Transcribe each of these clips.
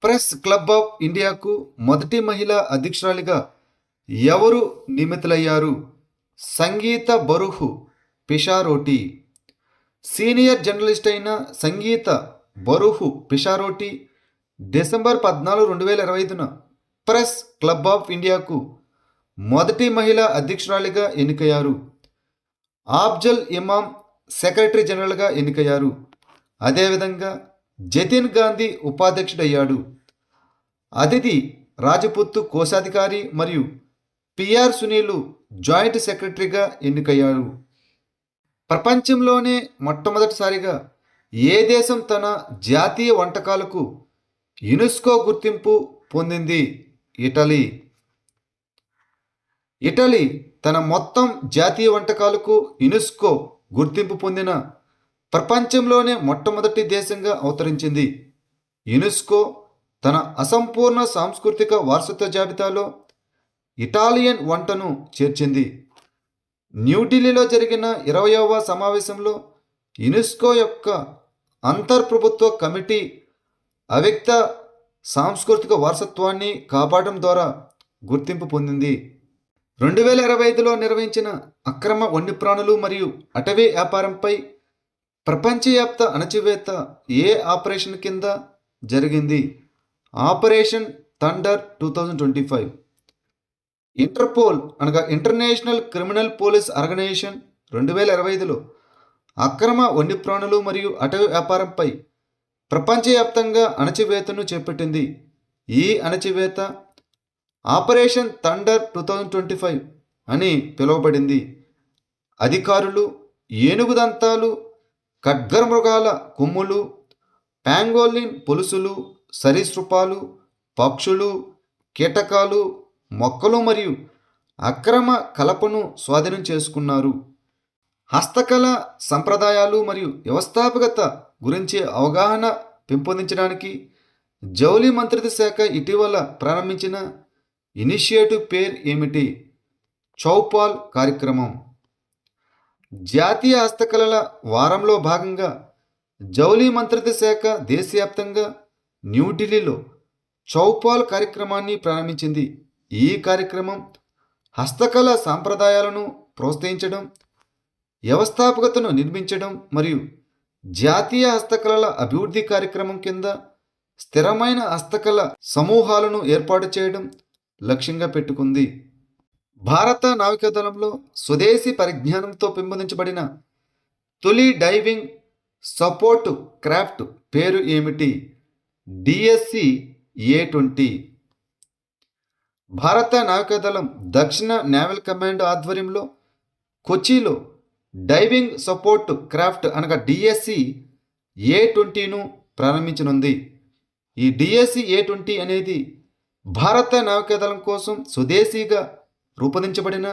Press club of ఇండియాకు మొదటి మహిళా అధ్యక్షురాలిగా ఎవరు నియమితులయ్యారు? సంగీత బరుహు పిషారోటి. సీనియర్ జర్నలిస్ట్ అయిన సంగీత బరుహు పిషారోటి డిసెంబర్ 14, 2025న ప్రెస్ క్లబ్ ఆఫ్ ఇండియాకు మొదటి మహిళా అధ్యక్షురాలిగా ఎన్నికయ్యారు. ఆఫ్జల్ ఇమామ్ సెక్రటరీ జనరల్గా ఎన్నికయ్యారు. అదేవిధంగా జతిన్ గాంధీ ఉపాధ్యక్షుడయ్యాడు. అదితి రాజపుత్తు కోశాధికారి మరియు పిఆర్ సునీలు జాయింట్ సెక్రటరీగా ఎన్నికయ్యారు. ప్రపంచంలోనే మొట్టమొదటిసారిగా ఏ దేశం తన జాతీయ వంటకాలకు యునెస్కో గుర్తింపు పొందింది? ఇటలీ. ఇటలీ తన మొత్తం జాతీయ వంటకాలకు యునెస్కో గుర్తింపు పొందిన ప్రపంచంలోనే మొట్టమొదటి దేశంగా అవతరించింది. యునెస్కో తన అసంపూర్ణ సాంస్కృతిక వారసత్వ జాబితాలో ఇటాలియన్ వంటను చేర్చింది. న్యూఢిల్లీలో జరిగిన 20వ సమావేశంలో యునెస్కో యొక్క అంతర్ప్రభుత్వ కమిటీ అవ్యక్త సాంస్కృతిక వారసత్వాన్ని కాపాడడం ద్వారా గుర్తింపు పొందింది. 2025లో నిర్వహించిన అక్రమ వన్యప్రాణులు మరియు అటవీ వ్యాపారంపై ప్రపంచవ్యాప్త అణచివేత ఏ ఆపరేషన్ కింద జరిగింది? Operation thunder 2025. ఇంటర్పోల్ అనగా ఇంటర్నేషనల్ క్రిమినల్ పోలీస్ ఆర్గనైజేషన్ 2025లో అక్రమ వన్యప్రాణులు మరియు అటవీ వ్యాపారంపై ప్రపంచవ్యాప్తంగా అణచివేతను చేపట్టింది. ఈ అణచివేత ఆపరేషన్ థండర్ 2025 అని పిలువబడింది. అధికారులు ఏనుగు దంతాలు, ఖడ్గ మృగాల కొమ్ములు, పాంగోలిన్ పొలుసులు, సరీసృపాలు, పక్షులు, కీటకాలు, మొక్కలు మరియు అక్రమ కలపను స్వాధీనం చేసుకున్నారు. హస్తకళ సంప్రదాయాలు మరియు వ్యవస్థాపకత గురించి అవగాహన పెంపొందించడానికి జౌళి మంత్రిత్వ శాఖ ఇటీవల ప్రారంభించిన ఇనిషియేటివ్ పేరు ఏమిటి? చౌపాల్ కార్యక్రమం. జాతీయ హస్తకళల వారంలో భాగంగా జౌళి మంత్రిత్వ శాఖ దేశవ్యాప్తంగా న్యూఢిల్లీలో చౌపాల్ కార్యక్రమాన్ని ప్రారంభించింది. ఈ కార్యక్రమం హస్తకళ సాంప్రదాయాలను ప్రోత్సహించడం, వ్యవస్థాపకతను నిర్మించడం మరియు జాతీయ హస్తకళల అభివృద్ధి కార్యక్రమం కింద స్థిరమైన హస్తకళ సమూహాలను ఏర్పాటు చేయడం లక్ష్యంగా పెట్టుకుంది. భారత నావికాదళంలో స్వదేశీ పరిజ్ఞానంతో పెంపొందించబడిన తొలి డైవింగ్ సపోర్ట్ క్రాఫ్ట్ పేరు ఏమిటి? DSC-A20. భారత నావికాదళం దక్షిణ నేవల్ కమాండ్ ఆధ్వర్యంలో కొచ్చిలో డైవింగ్ సపోర్ట్ క్రాఫ్ట్ అనగా DSC-A20ను ప్రారంభించనుంది. ఈ DSC-A20 అనేది భారత నావికాదళం కోసం స్వదేశీగా రూపొందించబడిన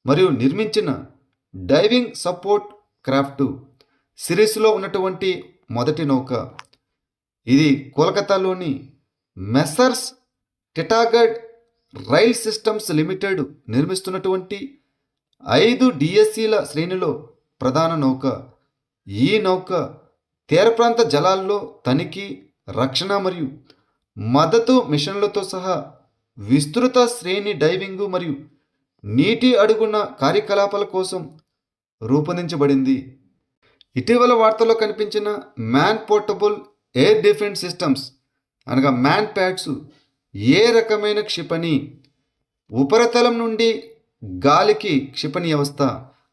మరియు నిర్మించిన డైవింగ్ సపోర్ట్ క్రాఫ్ట్ సిరీస్లో ఉన్నటువంటి మొదటి నౌక. ఇది కోల్కతాలోని మెస్సర్స్ టిటాగఢ్ రైల్ సిస్టమ్స్ లిమిటెడ్ నిర్మిస్తున్నటువంటి 5 DSCల శ్రేణిలో ప్రధాన నౌక. ఈ నౌక తీర ప్రాంత జలాల్లో తనిఖీ, రక్షణ మరియు మద్దతు మిషన్లతో సహా విస్తృత శ్రేణి డైవింగ్ మరియు నీటి అడుగున కార్యకలాపాల కోసం రూపొందించబడింది. ఇటీవల వార్తల్లో కనిపించిన man portable air defence systems అనగా మ్యాన్ ప్యాడ్స్ ఏ రకమైన క్షిపణి? ఉపరితలం నుండి గాలికి క్షిపణి వ్యవస్థ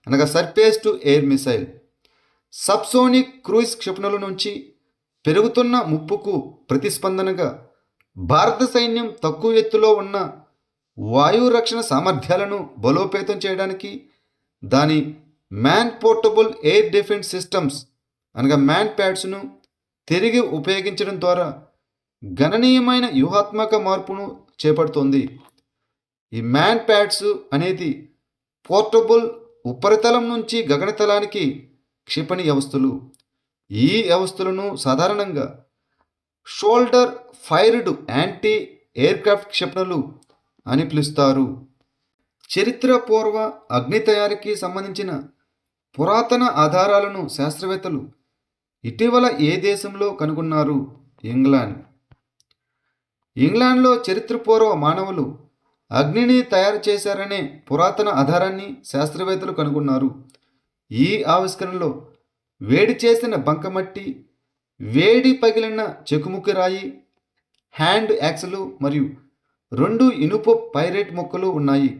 అనగా surface to air missile. Subsonic cruise క్షిపణుల నుంచి పెరుగుతున్న ముప్పుకు ప్రతిస్పందనగా భారత సైన్యం తక్కువ ఎత్తులో ఉన్న వాయు రక్షణ సామర్థ్యాలను బలోపేతం చేయడానికి దాని man portable air defence systems అనగా మ్యాన్ ప్యాడ్స్ను తిరిగి ఉపయోగించడం ద్వారా గణనీయమైన వ్యూహాత్మక మార్పును చేపడుతోంది. ఈ మ్యాన్ ప్యాడ్స్ అనేది పోర్టబుల్ ఉపరితలం నుంచి గగనతలానికి క్షిపణి వ్యవస్థలు. ఈ వ్యవస్థలను సాధారణంగా షోల్డర్ ఫైర్డ్ యాంటీ ఎయిర్క్రాఫ్ట్ క్షిపణులు అని పిలుస్తారు. చరిత్రపూర్వ అగ్ని తయారీకి సంబంధించిన పురాతన ఆధారాలను శాస్త్రవేత్తలు ఇటీవల ఏ దేశంలో కనుగొన్నారు? ఇంగ్లాండ్. ఇంగ్లాండ్లో చరిత్రపూర్వ మానవులు అగ్నిని తయారు చేశారనే పురాతన ఆధారాన్ని శాస్త్రవేత్తలు కనుగొన్నారు. ఈ ఆవిష్కరణలో వేడి చేసిన బంకమట్టి, వేడి పగిలిన చెకుముకి రాయి, హ్యాండ్ యాక్స్లు మరియు 2 ఇనుప పైరేట్ ముక్కలు ఉన్నాయి.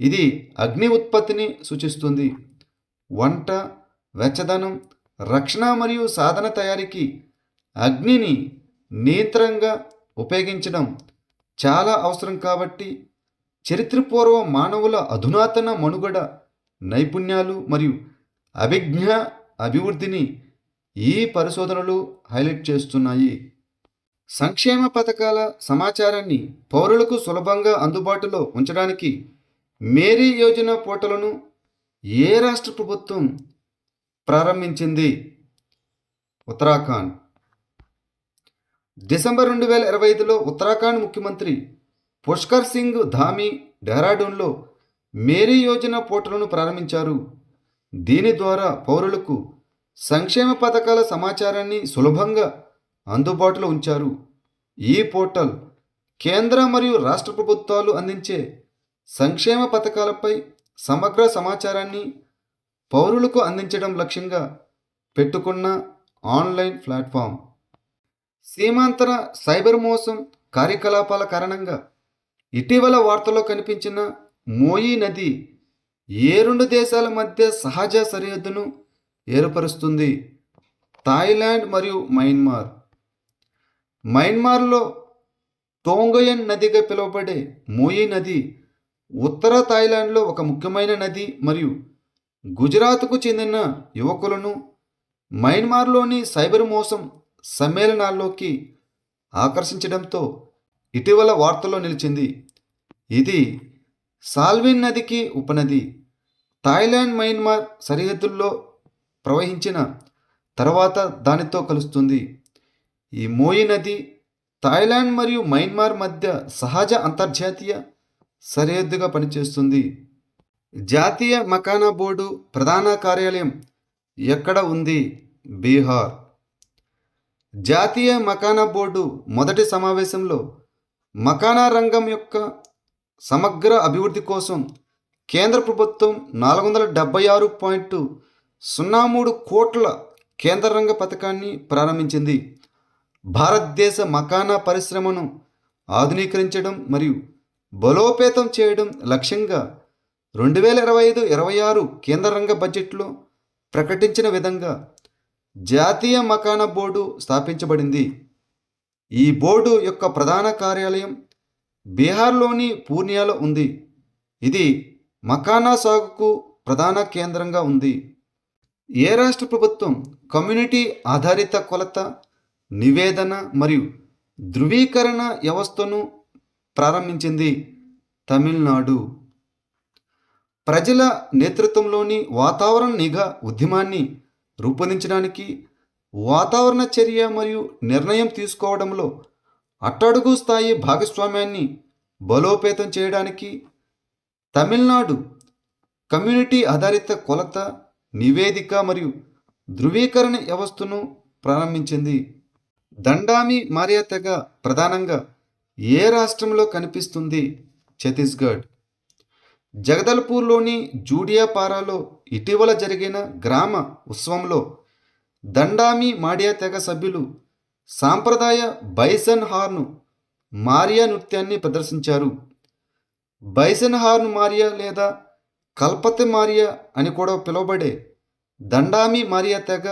ఇది అగ్ని ఉత్పత్తిని సూచిస్తుంది. వంట, వెచ్చదనం, రక్షణ మరియు సాధన తయారీకి అగ్నిని నియంత్రణగా ఉపయోగించడం చాలా అవసరం కాబట్టి చరిత్రపూర్వ మానవుల అధునాతన మనుగడ నైపుణ్యాలు మరియు అభిజ్ఞ అభివృద్ధిని ఈ పరిశోధనలు హైలైట్ చేస్తున్నాయి. సంక్షేమ పథకాల సమాచారాన్ని పౌరులకు సులభంగా అందుబాటులో ఉంచడానికి మేరీ యోజన పోర్టల్ను ఏ రాష్ట్ర ప్రభుత్వం ప్రారంభించింది? ఉత్తరాఖండ్. డిసెంబర్ 2025లో ఉత్తరాఖండ్ ముఖ్యమంత్రి పుష్కర్ సింగ్ ధామీ డెహ్రాడూన్లో మేరీ యోజన పోర్టల్ను ప్రారంభించారు. దీని ద్వారా పౌరులకు సంక్షేమ పథకాల సమాచారాన్ని సులభంగా అందుబాటులో ఉంచారు. ఈ పోర్టల్ కేంద్ర మరియు రాష్ట్ర ప్రభుత్వాలు అందించే సంక్షేమ పథకాలపై సమగ్ర సమాచారాన్ని పౌరులకు అందించడం లక్ష్యంగా పెట్టుకున్న ఆన్లైన్ ప్లాట్ఫామ్. సీమాంతర సైబర్ మోసం కార్యకలాపాల కారణంగా ఇటీవల వార్తల్లో కనిపించిన మోయి నది ఏ 2 దేశాల మధ్య సహజ సరిహద్దును ఏర్పరుస్తుంది? థాయిలాండ్ మరియు మయన్మార్. మయన్మార్లో టోంగయన్ నదిగా పిలువబడే మోయి నది ఉత్తర థాయిలాండ్లో ఒక ముఖ్యమైన నది మరియు గుజరాత్కు చెందిన యువకులను మయన్మార్లోని సైబర్ మోసం సమ్మేళనాల్లోకి ఆకర్షించడంతో ఇటీవల వార్తల్లో నిలిచింది. ఇది సాల్విన్ నదికి ఉపనది. థాయిలాండ్ మయన్మార్ సరిహద్దుల్లో ప్రవహించిన తర్వాత దానితో కలుస్తుంది. ఈ మోయి నది థాయిలాండ్ మరియు మయన్మార్ మధ్య సహజ అంతర్జాతీయ సరిహద్దుగా పనిచేస్తుంది. జాతీయ మకానా బోర్డు ప్రధాన కార్యాలయం ఎక్కడ ఉంది? బీహార్. జాతీయ మకానా బోర్డు మొదటి సమావేశంలో మకానా రంగం యొక్క సమగ్ర అభివృద్ధి కోసం కేంద్ర ప్రభుత్వం 476.03 కోట్ల కేంద్ర రంగ పథకాన్ని ప్రారంభించింది. భారతదేశ మకానా పరిశ్రమను ఆధునీకరించడం మరియు బలోపేతం చేయడం లక్ష్యంగా 2025-26 కేంద్ర రంగ బడ్జెట్లో ప్రకటించిన విధంగా జాతీయ మకానా బోర్డు స్థాపించబడింది. ఈ బోర్డు యొక్క ప్రధాన కార్యాలయం బీహార్లోని పూర్నియాలో ఉంది. ఇది మకానా సాగుకు ప్రధాన కేంద్రంగా ఉంది. ఏ రాష్ట్ర ప్రభుత్వం కమ్యూనిటీ ఆధారిత కొలత, నివేదన మరియు ధృవీకరణ వ్యవస్థను ప్రారంభించింది? తమిళనాడు. ప్రజల నేతృత్వంలోని వాతావరణ నిఘా ఉద్యమాన్ని రూపొందించడానికి వాతావరణ చర్య మరియు నిర్ణయం తీసుకోవడంలో అట్టడుగు స్థాయి భాగస్వామ్యాన్ని బలోపేతం చేయడానికి తమిళనాడు కమ్యూనిటీ ఆధారిత కొలత, నివేదిక మరియు ధృవీకరణ వ్యవస్థను ప్రారంభించింది. దండామి మారియా తెగ ప్రధానంగా ఏ రాష్ట్రంలో కనిపిస్తుంది? ఛత్తీస్గఢ్. జగదల్పూర్లోని జూడియాపారాలో ఇటీవల జరిగిన గ్రామ ఉత్సవంలో దండామి మాడియా తెగ సభ్యులు సాంప్రదాయ బైసన్ హార్న్ మారియా నృత్యాన్ని ప్రదర్శించారు. బైసన్ హార్న్ మారియా లేదా కల్పత్ మారియా అని కూడా పిలువబడే దండామి మారియా తెగ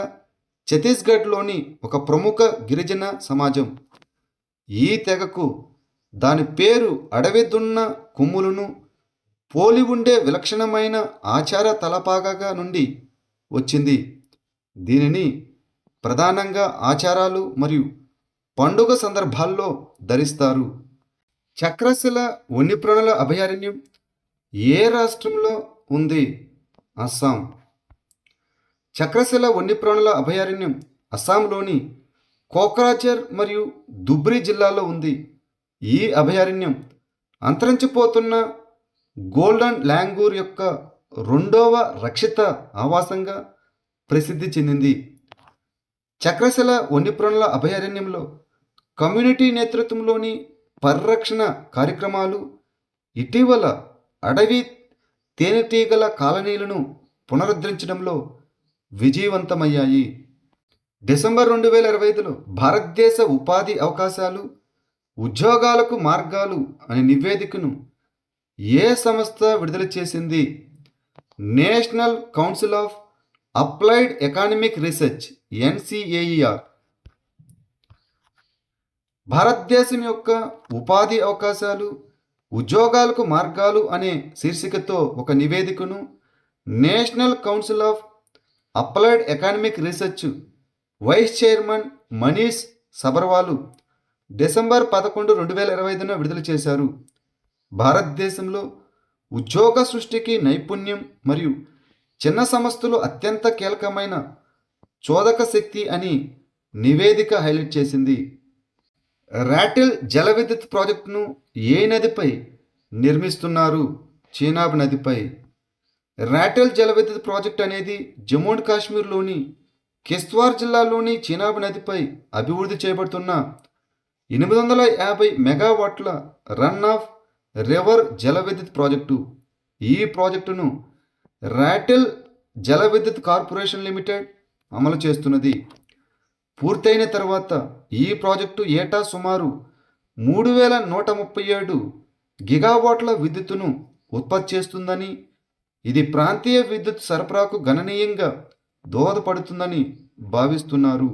ఛత్తీస్గఢ్లోని ఒక ప్రముఖ గిరిజన సమాజం. ఈ తెగకు దాని పేరు అడవి దున్న కొమ్ములను పోలి ఉండే విలక్షణమైన ఆచార తలపాగా నుండి వచ్చింది. దీనిని ప్రధానంగా ఆచారాలు మరియు పండుగ సందర్భాల్లో ధరిస్తారు. చక్రశిల వన్యప్రాణుల అభయారణ్యం ఏ రాష్ట్రంలో ఉంది? అస్సాం. చక్రశిల వన్యప్రాణుల అభయారణ్యం అస్సాంలోని కోక్రాఝర్ మరియు ధుబ్రీ జిల్లాలో ఉంది. ఈ అభయారణ్యం అంతరించిపోతున్న గోల్డెన్ లాంగూర్ యొక్క 2వ రక్షిత ఆవాసంగా ప్రసిద్ధి చెందింది. చక్రశిల వన్యప్రాణుల అభయారణ్యంలో కమ్యూనిటీ నేతృత్వంలోని పరిరక్షణ కార్యక్రమాలు ఇటీవల అడవి తేనెటీగల కాలనీలను పునరుద్ధరించడంలో విజయవంతమయ్యాయి. డిసెంబర్ 2025లో భారతదేశ ఉపాధి అవకాశాలు, ఉద్యోగాలకు మార్గాలు అనే నివేదికను ఏ సంస్థ విడుదల చేసింది? National council of applied economic research NCAER. భారతదేశం యొక్క ఉపాధి అవకాశాలు, ఉద్యోగాలకు మార్గాలు అనే శీర్షికతో ఒక నివేదికను national council of applied economic research vice chairman Manish Sabharwal December 11, 2025న విడుదల చేశారు. భారతదేశంలో ఉద్యోగ సృష్టికి నైపుణ్యం మరియు చిన్న సంస్థలు అత్యంత కీలకమైన చోదక శక్తి అని నివేదిక హైలైట్ చేసింది. రాటిల్ జల విద్యుత్ ప్రాజెక్టును ఏ నదిపై నిర్మిస్తున్నారు? చీనాబ్ నదిపై. రాటిల్ జల విద్యుత్ ప్రాజెక్ట్ అనేది జమ్మూ అండ్ కాశ్మీర్లోని కిశ్త్వార్ జిల్లాలోని చీనాబ్ నదిపై అభివృద్ధి చేయబడుతున్న 850 మెగావాట్ల రన్ ఆఫ్ రివర్ జల విద్యుత్ ప్రాజెక్టు. ఈ ప్రాజెక్టును రాటిల్ జల విద్యుత్ కార్పొరేషన్ లిమిటెడ్ అమలు చేస్తున్నది. పూర్తయిన తర్వాత ఈ ప్రాజెక్టు ఏటా సుమారు 3137 గిగావాట్ల విద్యుత్తును ఉత్పత్తి చేస్తుందని, ఇది ప్రాంతీయ విద్యుత్ సరఫరాకు గణనీయంగా దోహదపడుతుందని భావిస్తున్నారు.